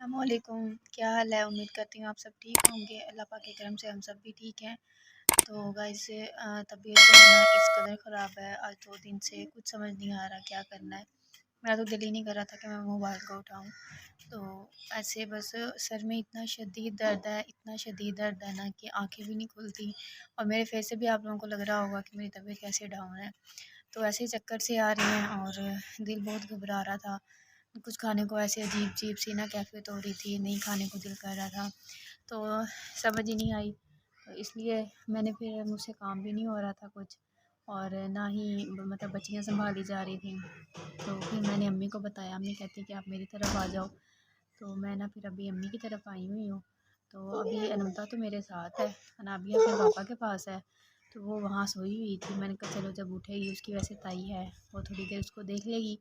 अस्सलामुअलैकुम। क्या हाल है? उम्मीद करती हूँ आप सब ठीक होंगे। अल्लाह पाक के करम से हम सब भी ठीक हैं। तो गाइस तबीयत जो है ना इस कदर ख़राब है, आज 2 दिन से कुछ समझ नहीं आ रहा क्या करना है। मेरा तो दिल ही नहीं कर रहा था कि मैं मोबाइल को उठाऊँ। तो ऐसे बस सर में इतना शदीद दर्द है, इतना शदीद दर्द है ना कि आँखें भी नहीं खुलती, और मेरे फेस से भी आप लोगों को लग रहा होगा कि मेरी तबीयत कैसे डाउन है। तो ऐसे ही चक्कर से आ रही हैं और दिल बहुत घबरा रहा था। कुछ खाने को ऐसे अजीब-अजीब सी ना कैफ़ियत हो रही थी, नहीं खाने को दिल कर रहा था, तो समझ ही नहीं आई। तो इसलिए मैंने फिर मुझसे काम भी नहीं हो रहा था कुछ, और ना ही मतलब बच्चियाँ सँभाली जा रही थीं। तो फिर मैंने अम्मी को बताया, अम्मी कहती कि आप मेरी तरफ आ जाओ। तो मैं ना फिर अभी अम्मी की तरफ आई हुई हूँ। तो अभी अनंता तो मेरे साथ है, अनाबिया अपने पापा के पास है। तो वो वहाँ सोई हुई थी, मैंने कहा चलो जब उठेगी, उसकी वैसे ताई है, वो थोड़ी देर उसको देख लेगी।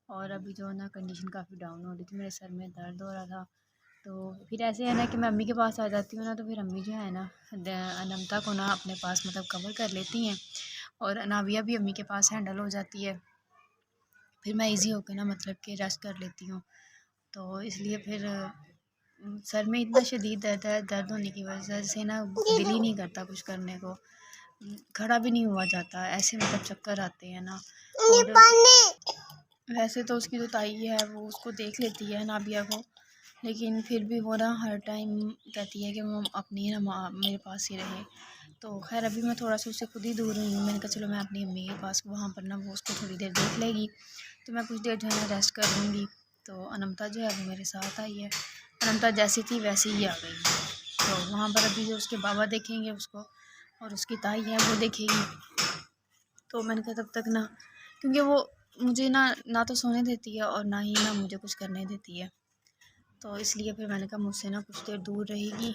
और अभी जो है ना कंडीशन काफ़ी डाउन हो रही थी, मेरे सर में दर्द हो रहा था। तो फिर ऐसे है ना कि मैं अम्मी के पास आ जाती हूँ ना, तो फिर अम्मी जो है ना अनंता को ना अपने पास मतलब कवर कर लेती हैं, और अनाबिया भी अम्मी के पास हैंडल हो जाती है। फिर मैं इजी होकर ना मतलब कि रेस्ट कर लेती हूँ। तो इसलिए फिर सर में इतना शदीद दर्द है, दर्द होने की वजह से ना दिल ही नहीं करता कुछ करने को। खड़ा भी नहीं हुआ जाता, ऐसे मतलब चक्कर आते हैं ना। और वैसे तो उसकी जो ताई है वो उसको देख लेती है नाबिया को, लेकिन फिर भी वो ना हर टाइम कहती है कि वो अपनी ना माँ मेरे पास ही रहे। तो खैर अभी मैं थोड़ा सा उससे खुद ही दूर हुई हूँ, मैंने कहा चलो मैं अपनी अम्मी के पास, वहाँ पर ना वो उसको थोड़ी देर देख लेगी, तो मैं कुछ देर जो है ना रेस्ट कर लूँगी। तो अनंता जो है वो मेरे साथ आई है, अनंता जैसी थी वैसी ही आ गई है। तो वहाँ पर अभी जो उसके बाबा देखेंगे उसको, और उसकी ताई है वो देखेगी। तो मैंने कहा तब तक ना, क्योंकि वो मुझे ना तो सोने देती है और ना ही ना मुझे कुछ करने देती है, तो इसलिए फिर मैंने कहा मुझसे ना कुछ देर दूर रहेगी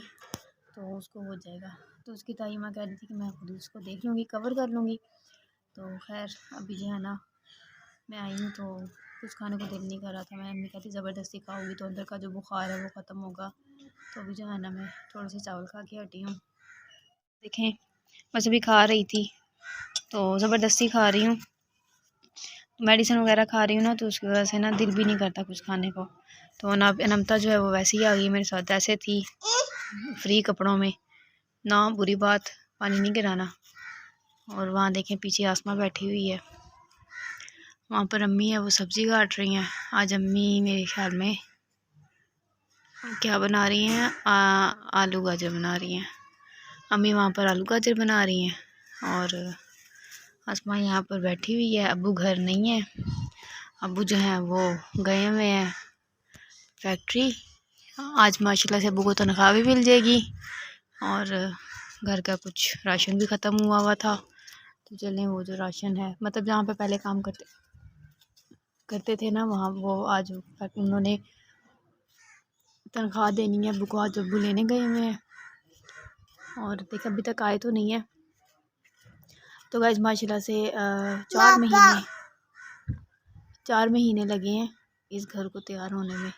तो उसको हो जाएगा। तो उसकी ताई माँ कह रही थी कि मैं खुद उसको देख लूँगी, कवर कर लूँगी। तो खैर अभी जो है ना मैं आई हूँ, तो कुछ खाने को दिल नहीं कर रहा था। मैं अम्मी कहती ज़बरदस्ती खाओगी तो अंदर का जो बुखार है वो ख़त्म होगा। तो अभी जो है ना मैं थोड़े से चावल खा के हटी हूँ। देखें बस अभी खा रही थी, तो ज़बरदस्ती खा रही हूँ, मेडिसिन वगैरह खा रही हूँ ना, तो उसकी वजह से ना दिल भी नहीं करता कुछ खाने को। तो अनमता जो है वो वैसे ही आ गई मेरे साथ, ऐसे थी फ्री कपड़ों में ना, बुरी बात, पानी नहीं गिराना। और वहाँ देखें पीछे आसमा बैठी हुई है, वहाँ पर अम्मी है वो सब्ज़ी काट रही हैं। आज अम्मी मेरे ख्याल में क्या बना रही हैं, आलू गाजर बना रही हैं। अम्मी वहाँ पर आलू गाजर बना रही हैं, और आसमा यहाँ पर बैठी हुई है। अब्बू घर नहीं है, अब्बू जो हैं वो गए हुए हैं फैक्ट्री। आज माशाल्लाह से अब्बू को तनख्वाह भी मिल जाएगी, और घर का कुछ राशन भी ख़त्म हुआ था। तो चलें वो जो राशन है, मतलब जहाँ पे पहले काम करते थे ना, वहाँ वो आज उन्होंने तनख्वाह देनी है अब्बू को, आज अब्बू लेने गए हुए हैं, और देख अभी तक आए तो नहीं है। तो गाइस माशाल्लाह से 4 महीने लगे हैं इस घर को तैयार होने में।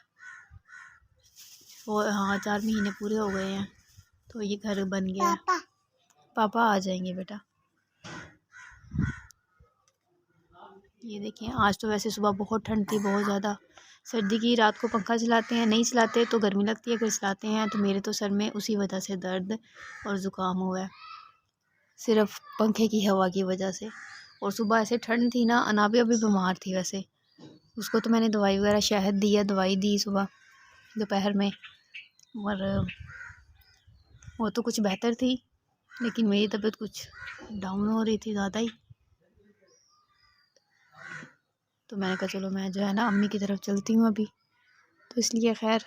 वो हाँ 4 महीने पूरे हो गए हैं, तो ये घर बन गया है। पापा आ जाएंगे बेटा। ये देखें आज तो वैसे सुबह बहुत ठंड थी, बहुत ज़्यादा सर्दी की। रात को पंखा चलाते हैं, नहीं चलाते तो गर्मी लगती है, अगर चलाते हैं तो मेरे तो सर में उसी वजह से दर्द और ज़ुकाम हुआ है, सिर्फ पंखे की हवा की वजह से। और सुबह ऐसे ठंड थी ना, अनाबिया भी बीमार थी वैसे, उसको तो मैंने दवाई वगैरह शहद दी है, दवाई दी सुबह दोपहर में, और वो तो कुछ बेहतर थी, लेकिन मेरी तबीयत कुछ डाउन हो रही थी ज़्यादा ही। तो मैंने कहा चलो मैं जो है ना अम्मी की तरफ चलती हूँ अभी, तो इसलिए खैर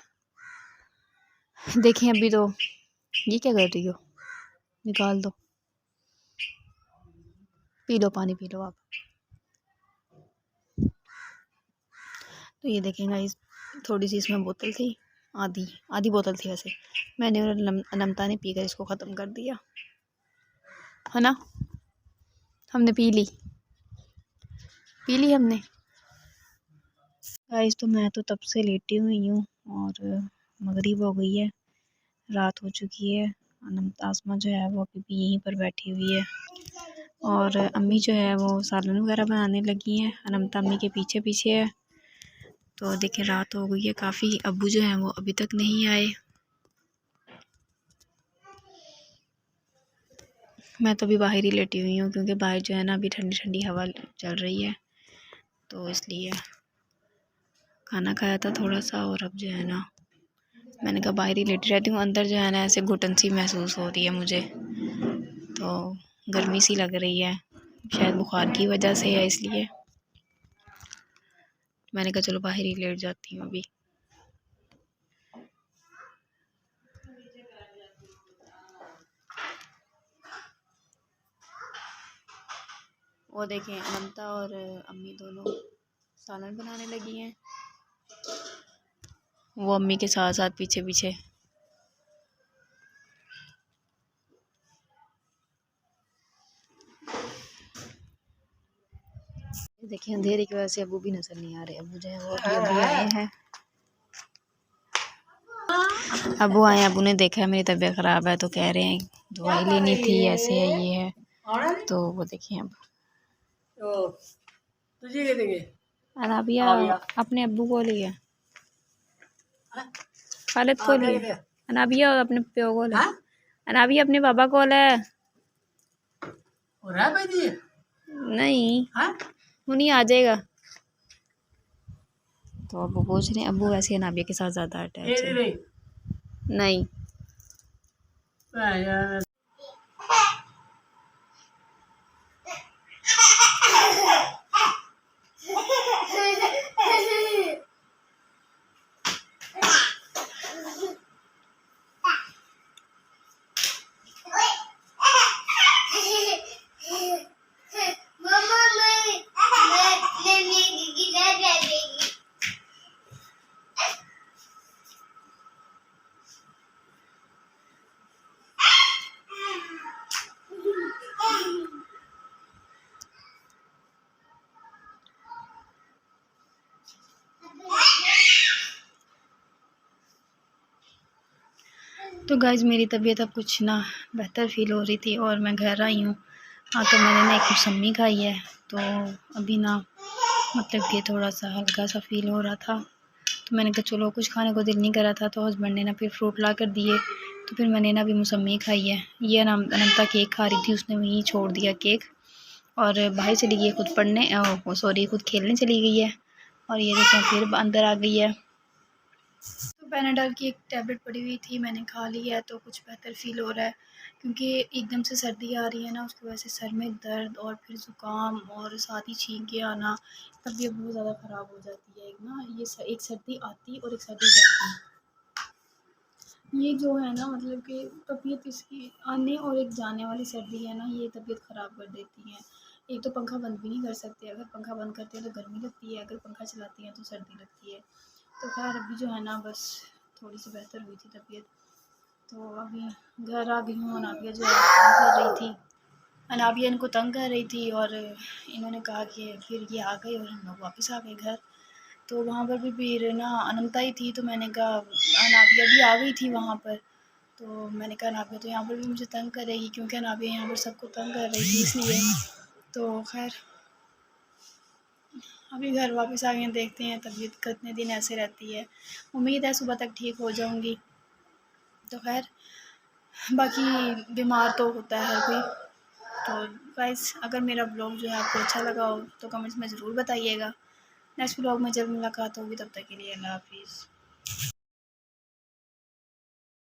देखें अभी तो ये क्या कर रही हो, निकाल दो, पी लो पानी, पी लो आप। तो ये देखें गाइस थोड़ी सी इसमें बोतल थी, आधी बोतल थी वैसे, मैंने और अनमता ने पीकर इसको ख़त्म कर दिया है ना, हमने पी ली हमने। गाइस तो मैं तो तब से लेटी हुई हूँ, और मगरिब हो गई है, रात हो चुकी है। आसमा जो है वो अभी भी यहीं पर बैठी हुई है, और अम्मी जो है वो सालन वगैरह बनाने लगी हैं। अनमता अम्मी के पीछे पीछे है, तो देखिए रात हो गई है काफ़ी, अब्बू जो हैं वो अभी तक नहीं आए। मैं तो अभी बाहर ही लेटी हुई हूँ क्योंकि बाहर जो है ना अभी ठंडी ठंडी हवा चल रही है, तो इसलिए खाना खाया था थोड़ा सा और अब जो है ना मैंने कहा बाहर ही लेटी रहती हूँ। अंदर जो है ना ऐसे घुटन सी महसूस हो रही है मुझे, तो गर्मी सी लग रही है, शायद बुखार की वजह से है, इसलिए मैंने कहा चलो बाहर ही लेट जाती हूँ अभी। वो देखें अनंता और अम्मी दोनों सालन बनाने लगी हैं, वो अम्मी के साथ साथ पीछे पीछे। देखिए अंधेरे की वजह से अबू भी नजर नहीं आ रहे। अबू जो है वो अभी आए हैं, अबू आए, अबू ने देखा है मेरी तबीयत ख़राब है तो कह रहे हैं दवाई लेनी थी, ऐसे है ये है। तो वो देखिए अब अनाबिया अपने अब्बू को लिया, खालिद को लिया, अनाबिया अपने प्यो को ले, अनाबिया अपने पापा को ले। नहीं वो नहीं आ जाएगा। तो अब्बू पूछ रहे हैं, अब्बू वैसे अनाबिया के साथ ज़्यादा अटैच है। नहीं तो गाइज़ मेरी तबीयत अब कुछ ना बेहतर फ़ील हो रही थी और मैं घर आई हूँ। हाँ तो मैंने ना एक मौसमी खाई है, तो अभी ना मतलब कि थोड़ा सा हल्का सा फ़ील हो रहा था, तो मैंने कहा चलो कुछ खाने को दिल नहीं कर रहा था, तो हस्बैंड ने ना फिर फ्रूट ला कर दिए, तो फिर मैंने ना अभी मौसमी खाई है। ये ना अनंता केक खा रही थी, उसने वहीं छोड़ दिया केक और बाहर चली गई है खुद पढ़ने, सॉरी खुद खेलने चली गई है। और ये देखें फिर अंदर आ गई है। तो पैनाडॉल की एक टैबलेट पड़ी हुई थी, मैंने खा ली है तो कुछ बेहतर फ़ील हो रहा है, क्योंकि एकदम से सर्दी आ रही है ना, उसकी वजह से सर में दर्द और फिर ज़ुकाम और साथ ही छींके आना, तबीयत बहुत ज़्यादा ख़राब हो जाती है। एक ना ये एक सर्दी आती और एक सर्दी जाती, ये जो है ना मतलब कि तबीयत इसकी आने और एक जाने वाली सर्दी है ना, ये तबीयत ख़राब कर देती है। एक तो पंखा बंद भी नहीं कर सकते, अगर पंखा बंद करते हैं तो गर्मी लगती है, अगर पंखा चलाती हैं तो सर्दी लगती है। तो खैर अभी जो है ना बस थोड़ी सी बेहतर हुई थी तबीयत, तो अभी घर आ गई हूँ। अनाबिया जो है तंग कर रही थी, अनाबिया इनको तंग कर रही थी और इन्होंने कहा कि फिर ये आ गए और हम लोग वापस आ गए घर। तो वहाँ पर भी फिर ना अनंता ही थी, तो मैंने कहा अनाबिया भी आ गई थी वहाँ पर, तो मैंने कहा अनाबिया तो यहाँ पर भी मुझे तंग करेगी, क्योंकि अनाबिया यहाँ पर सबको तंग कर रही थी इसलिए। तो खैर अभी घर वापस आ गए, देखते हैं तबीयत कितने दिन ऐसे रहती है, उम्मीद है सुबह तक ठीक हो जाऊंगी। तो खैर बाकी बीमार तो होता है हर कोई। तो गाइस अगर मेरा ब्लॉग जो है आपको अच्छा लगा हो तो कमेंट्स में ज़रूर बताइएगा। नेक्स्ट ब्लॉग में जब मुलाकात होगी, तब तक के लिए अल्लाह हाफिज़।